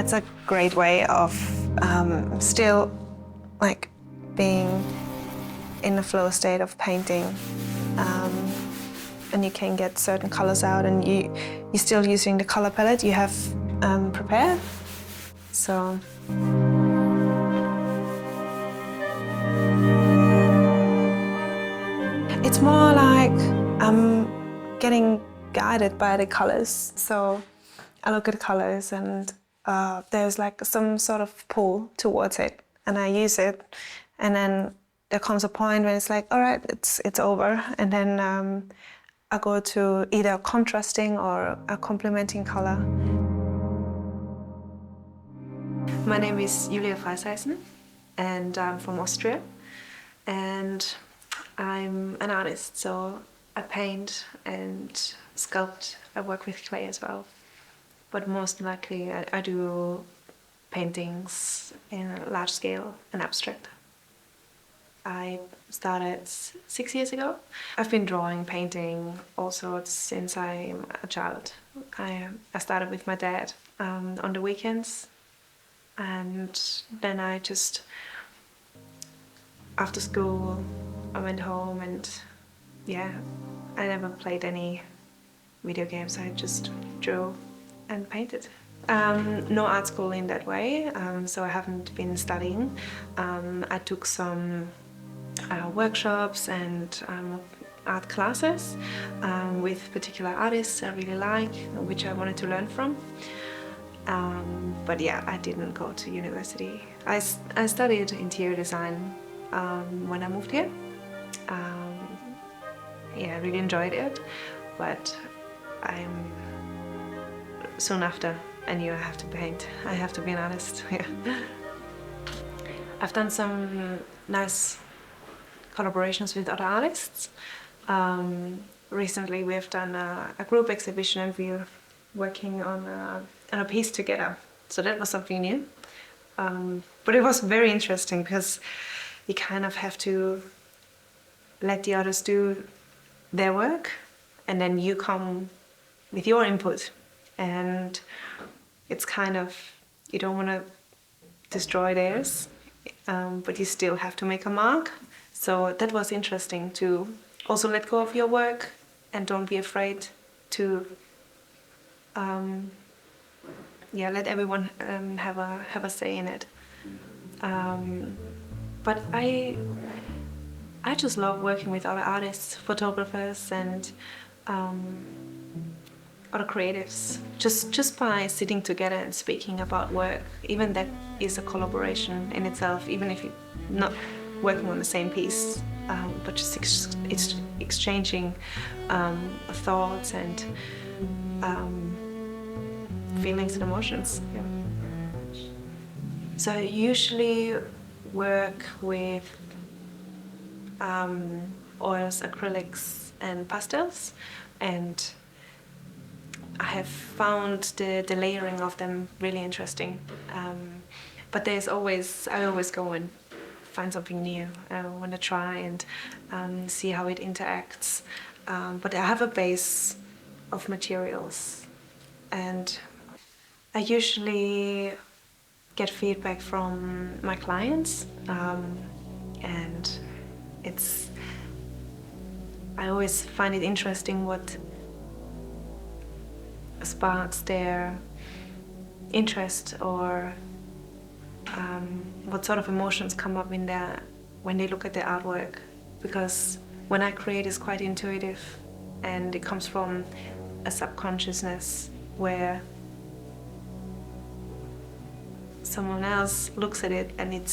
That's a great way of still like being in a flow state of painting, and you can get certain colors out, and you're still using the color palette you have prepared. So it's more like I'm getting guided by the colors. So I look at the colors and there's like some sort of pull towards it, and I use it, and then there comes a point when it's like, all right, it's over, and then I go to either contrasting or a complementing color. My name is Freiseinsen, and I'm from Austria, and I'm an artist, so I paint and sculpt. I work with clay as well, but most likely I do paintings in a large scale and abstract. I started 6 years ago. I've been drawing, painting, all sorts since I'm a child. I started with my dad on the weekends, and then I just, after school, I went home, and yeah, I never played any video games. I just drew and painted. No art school in that way, so I haven't been studying. I took some workshops and art classes with particular artists I really like, which I wanted to learn from. But yeah, I didn't go to university. I studied interior design when I moved here. Yeah, I really enjoyed it, but soon after I knew I have to paint. I have to be an artist. Yeah. I've done some nice collaborations with other artists. Recently we've done a group exhibition, and we're working on a piece together. So that was something new. But it was very interesting because you kind of have to let the others do their work, and then you come with your input. And it's kind of, you don't want to destroy theirs, but you still have to make a mark. So that was interesting to also let go of your work and don't be afraid to let everyone have a say in it. But I just love working with other artists, photographers, and other creatives. Just by sitting together and speaking about work, even that is a collaboration in itself, even if you're not working on the same piece, but just exchanging thoughts and feelings and emotions. Yeah. So I usually work with oils, acrylics, and pastels, and I have found the layering of them really interesting. But I always go and find something new. I want to try and see how it interacts. But I have a base of materials, and I usually get feedback from my clients, and I always find it interesting what sparks their interest, or what sort of emotions come up when they look at the artwork. Because when I create, it's quite intuitive, and it comes from a subconsciousness where someone else looks at it and it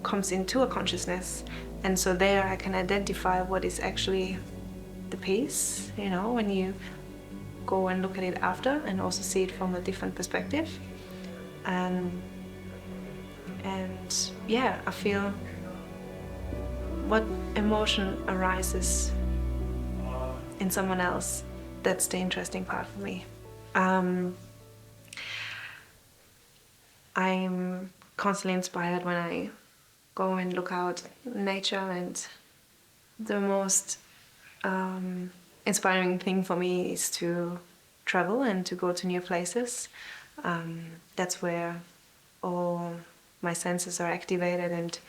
comes into a consciousness, and so there I can identify what is actually the piece, when you go and look at it after, and also see it from a different perspective. And yeah, I feel what emotion arises in someone else, that's the interesting part for me. I'm constantly inspired when I go and look out in nature, and the most inspiring thing for me is to travel and to go to new places. That's where all my senses are activated,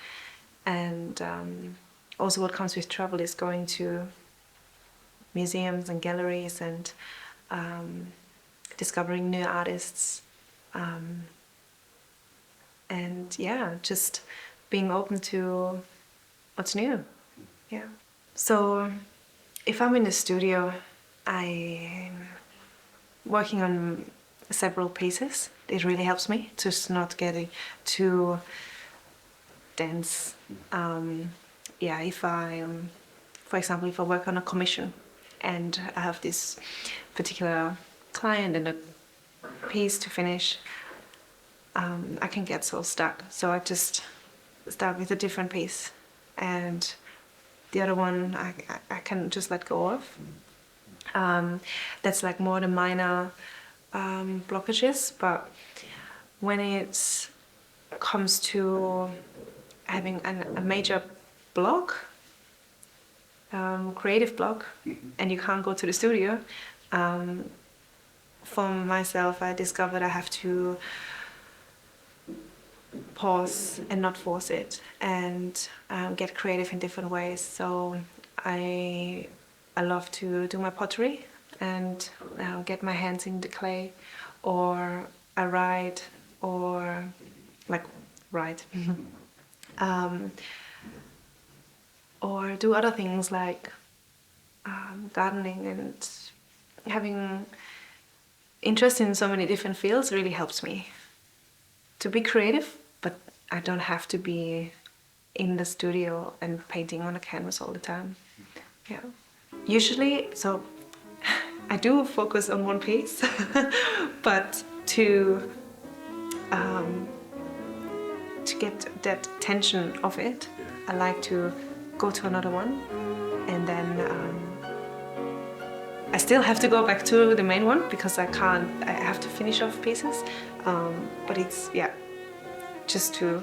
and also what comes with travel is going to museums and galleries and discovering new artists, and yeah, just being open to what's new. Yeah. So if I'm in the studio, I'm working on several pieces. It really helps me to not getting too dense. Yeah, if I, for example, if I work on a commission and I have this particular client and a piece to finish, I can get so stuck. So I just start with a different piece, and the other one I can just let go of. That's like more the minor blockages, but when it comes to having a major block, creative block, and you can't go to the studio, for myself I discovered I have to pause and not force it, and get creative in different ways. So I love to do my pottery and get my hands in the clay, or I write, or like write, or do other things like gardening, and having interest in so many different fields really helps me to be creative, but I don't have to be in the studio and painting on a canvas all the time. Yeah. Usually, so I do focus on one piece, but to get that tension of it, I like to go to another one, and then I still have to go back to the main one because I have to finish off pieces, but it's, yeah, just to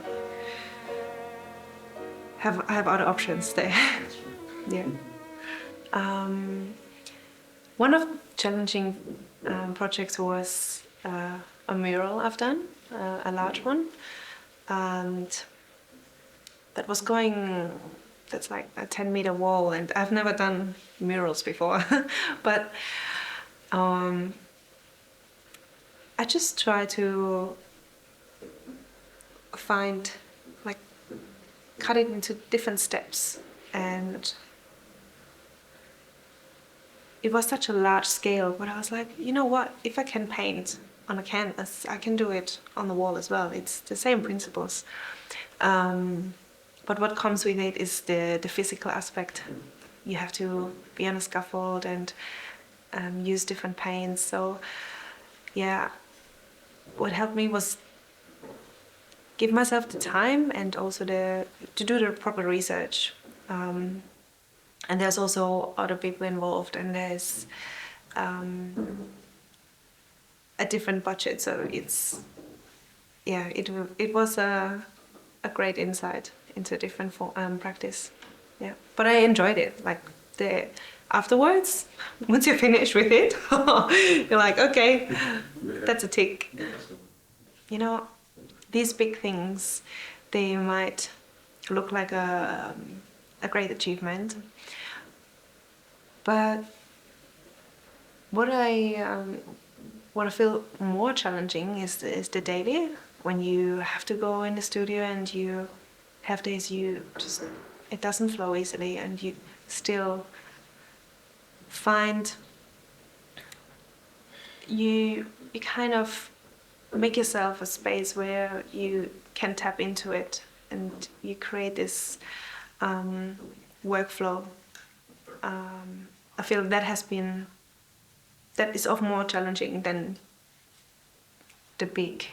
have other options there. Yeah. One of the challenging projects was a mural I've done, a large one, and that was that's like a 10-meter wall, and I've never done murals before, but I just try to find, like, cut it into different steps, and it was such a large scale, but I was like, you know what, if I can paint on a canvas, I can do it on the wall as well. It's the same principles. But what comes with it is the physical aspect. You have to be on a scaffold and use different paints. So yeah, what helped me was give myself the time and also to do the proper research. And there's also other people involved, and there's a different budget. So it's, yeah, it was a great insight into different practice. Yeah, but I enjoyed it. Like afterwards, once you're finished with it, you're like, okay, that's a tick. You know, these big things, they might look like a great achievement, but what I feel more challenging is the daily, when you have to go in the studio and you have days it doesn't flow easily, and you still find you kind of make yourself a space where you can tap into it, and you create this workflow. I feel that is often more challenging than the big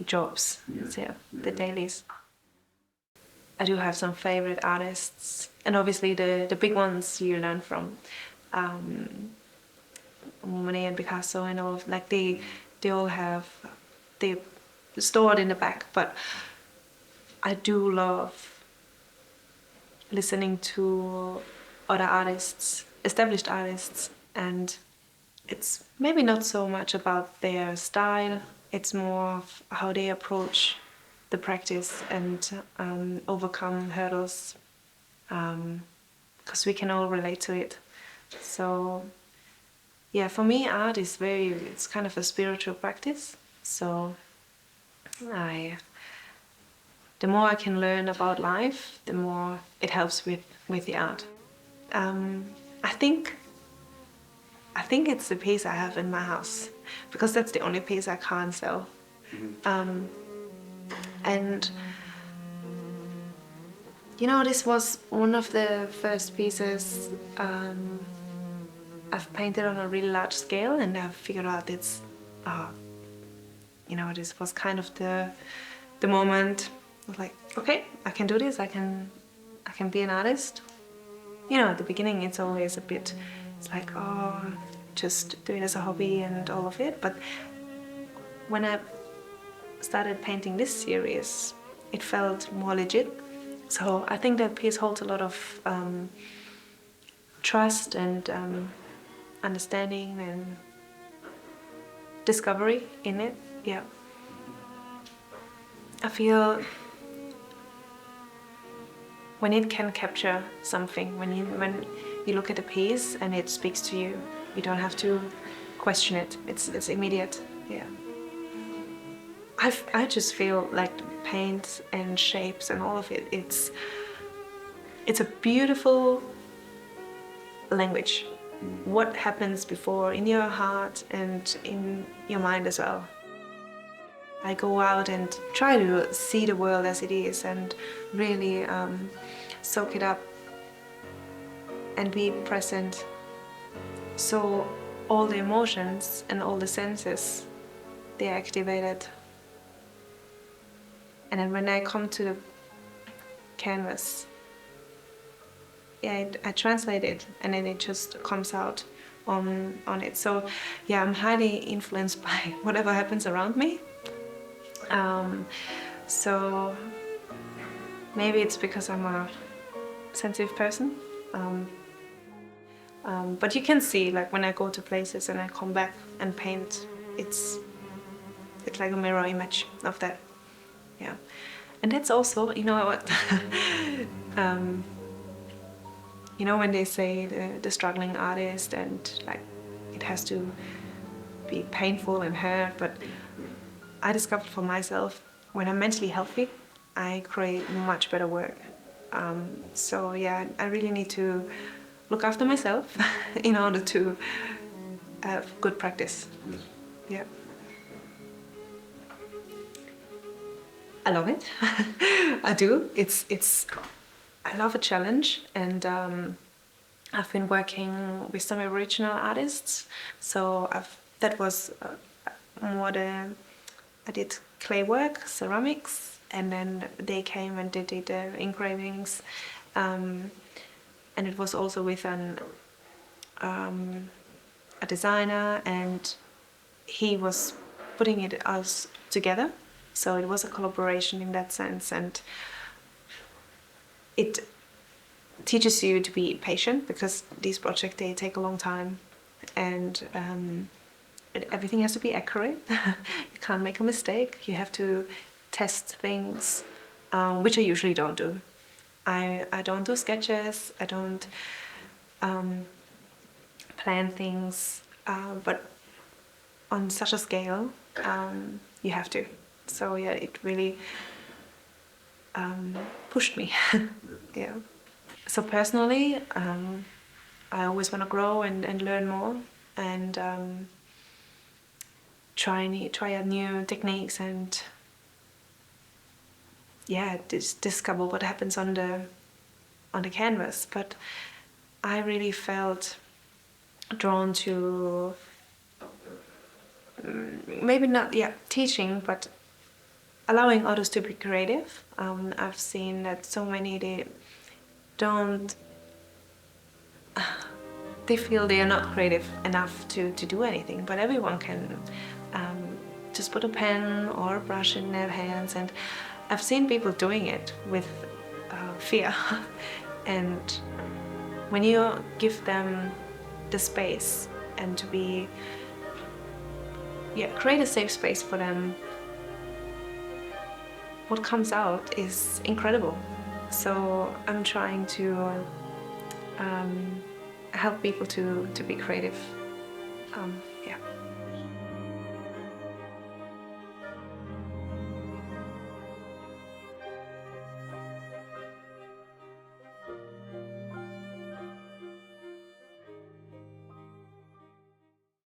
jobs, so the dailies. I do have some favorite artists, and obviously the big ones you learn from, Monet and Picasso and all of, like, they all have, they stored in the back, but I do love listening to other artists, established artists, and it's maybe not so much about their style, it's more of how they approach the practice and overcome hurdles, because we can all relate to it. So yeah, for me, art is it's kind of a spiritual practice. So the more I can learn about life, the more it helps with the art. I think it's the piece I have in my house, because that's the only piece I can't sell. And you know, this was one of the first pieces I've painted on a really large scale, and I've figured out this was kind of the moment I was like, okay, I can do this. I can be an artist. You know, at the beginning, it's always it's like, oh, just do it as a hobby and all of it. But when I started painting this series, it felt more legit. So I think that piece holds a lot of trust and understanding and discovery in it. Yeah. I feel when it can capture something, when you look at a piece and it speaks to you, you don't have to question it. It's immediate. Yeah. I just feel like paint and shapes and all of it. It's a beautiful language. What happens before in your heart and in your mind as well. I go out and try to see the world as it is and really soak it up and be present. So all the emotions and all the senses, they're activated. And then when I come to the canvas, yeah, I translate it and then it just comes out on it. So yeah, I'm highly influenced by whatever happens around me. So maybe it's because I'm a sensitive person. But you can see, like when I go to places and I come back and paint, it's like a mirror image of that. Yeah. And that's also, you know what, you know when they say the struggling artist and like it has to be painful and hurt, but I discovered for myself when I'm mentally healthy, I create much better work. So yeah, I really need to look after myself in order to have good practice. Yeah. I love it. I do. I love a challenge, and I've been working with some original artists. So that was more I did clay work, ceramics, and then they came and did the engravings, and it was also with a designer, and he was putting it us together. So it was a collaboration in that sense, and it teaches you to be patient because these projects, they take a long time, and everything has to be accurate. You can't make a mistake. You have to test things, which I usually don't do. I don't do sketches. I don't plan things, but on such a scale, you have to. So yeah, it really pushed me. Yeah. So personally, I always want to grow and learn more and try out new techniques and yeah, discover what happens on the canvas. But I really felt drawn to maybe not teaching, but allowing others to be creative. I've seen that so many, they feel they are not creative enough to do anything, but everyone can just put a pen or a brush in their hands, and I've seen people doing it with fear. And when you give them the space and to be, create a safe space for them, what comes out is incredible. So I'm trying to help people to be creative